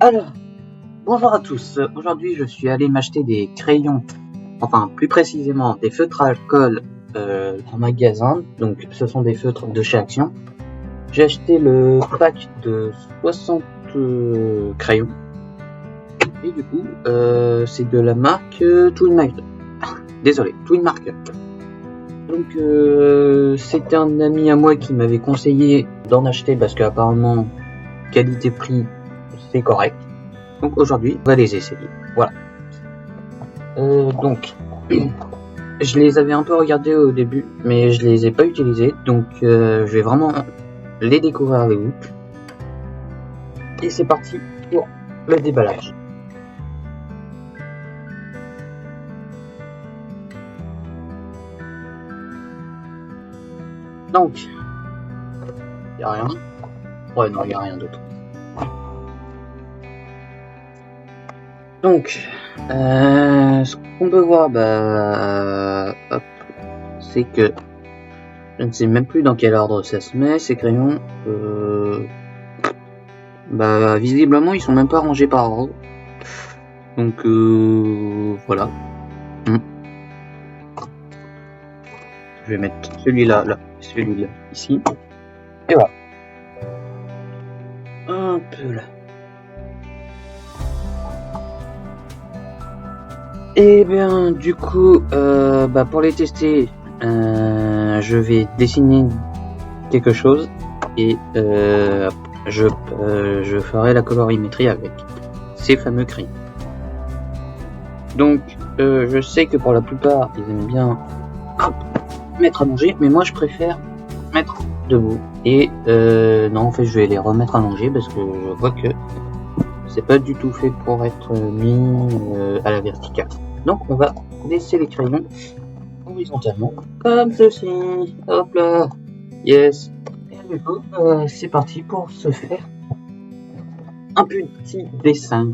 Alors, bonjour à tous. Aujourd'hui, je suis allé m'acheter des crayons, enfin plus précisément des feutres à alcool en magasin. Donc, ce sont des feutres de chez Action. J'ai acheté le pack de 60 crayons. Et du coup, c'est de la marque Twin Marker. Désolé, Twin Marker. Donc, c'était un ami à moi qui m'avait conseillé d'en acheter parce qu'apparemment, qualité-prix, c'est correct. Donc aujourd'hui, on va les essayer. Voilà. Donc, je les avais un peu regardés au début, mais je les ai pas utilisés. Donc, je vais vraiment les découvrir avec vous. Et c'est parti pour le déballage. Donc, y a rien. Ouais, non, y a rien d'autre. Donc, ce qu'on peut voir, hop, c'est que je ne sais même plus dans quel ordre ça se met, ces crayons. Visiblement, ils sont même pas rangés par ordre. Donc, voilà. Je vais mettre celui-là, là, celui-là, ici. Et voilà. Un peu là. Et bien, du coup, pour les tester, je vais dessiner quelque chose et je ferai la colorimétrie avec ces fameux crayons. Donc, je sais que pour la plupart, ils aiment bien mettre allongé, mais moi je préfère mettre debout. Et non, en fait, je vais les remettre allongés parce que je vois que c'est pas du tout fait pour être mis à la verticale. Donc, on va laisser les crayons horizontalement, comme ceci. Hop là, yes. Et du coup, c'est parti pour se faire un petit dessin.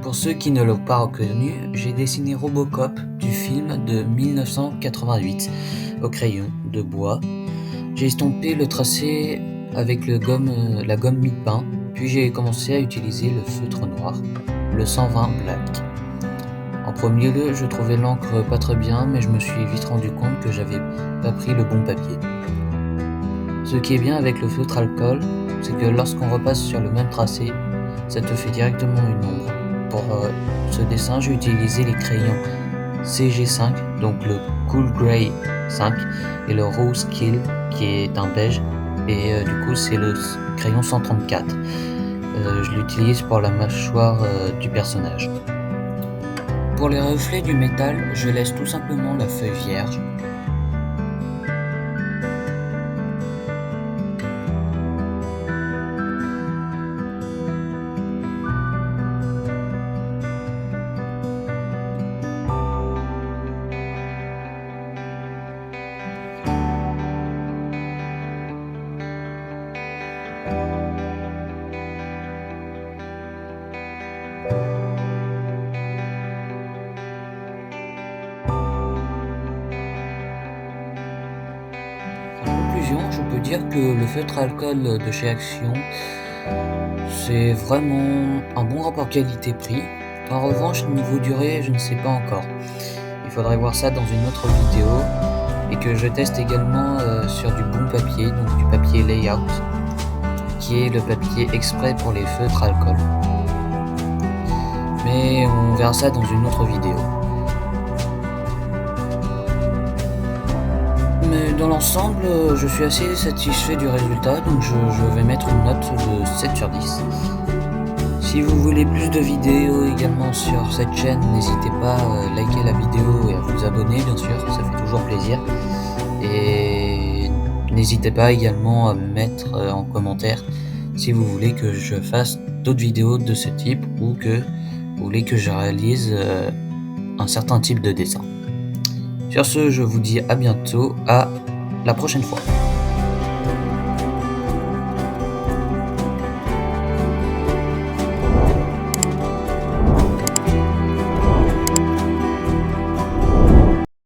Pour ceux qui ne l'ont pas reconnu, j'ai dessiné Robocop du film de 1988 au crayon de bois. J'ai estompé le tracé avec la gomme mi-pain, puis j'ai commencé à utiliser le feutre noir, le 120 Black. En premier lieu, je trouvais l'encre pas très bien, mais je me suis vite rendu compte que j'avais pas pris le bon papier. Ce qui est bien avec le feutre alcool, c'est que lorsqu'on repasse sur le même tracé, ça te fait directement une ombre. Pour ce dessin, j'ai utilisé les crayons CG5, donc le Cool Grey 5, et le Rose Kill, qui est un beige, et du coup c'est le crayon 134. Je l'utilise pour la mâchoire du personnage. Pour les reflets du métal, je laisse tout simplement la feuille vierge. Je peux dire que le feutre alcool de chez Action, c'est vraiment un bon rapport qualité-prix. En revanche, niveau durée, je ne sais pas encore. Il faudrait voir ça dans une autre vidéo et que je teste également sur du bon papier, donc du papier layout, qui est le papier exprès pour les feutres alcool. Mais on verra ça dans une autre vidéo. Mais dans l'ensemble, je suis assez satisfait du résultat, donc je vais mettre une note de 7 sur 10. Si vous voulez plus de vidéos également sur cette chaîne, n'hésitez pas à liker la vidéo et à vous abonner, bien sûr, ça fait toujours plaisir. Et n'hésitez pas également à me mettre en commentaire si vous voulez que je fasse d'autres vidéos de ce type ou que vous voulez que je réalise un certain type de dessin. Sur ce, je vous dis à bientôt, à la prochaine fois.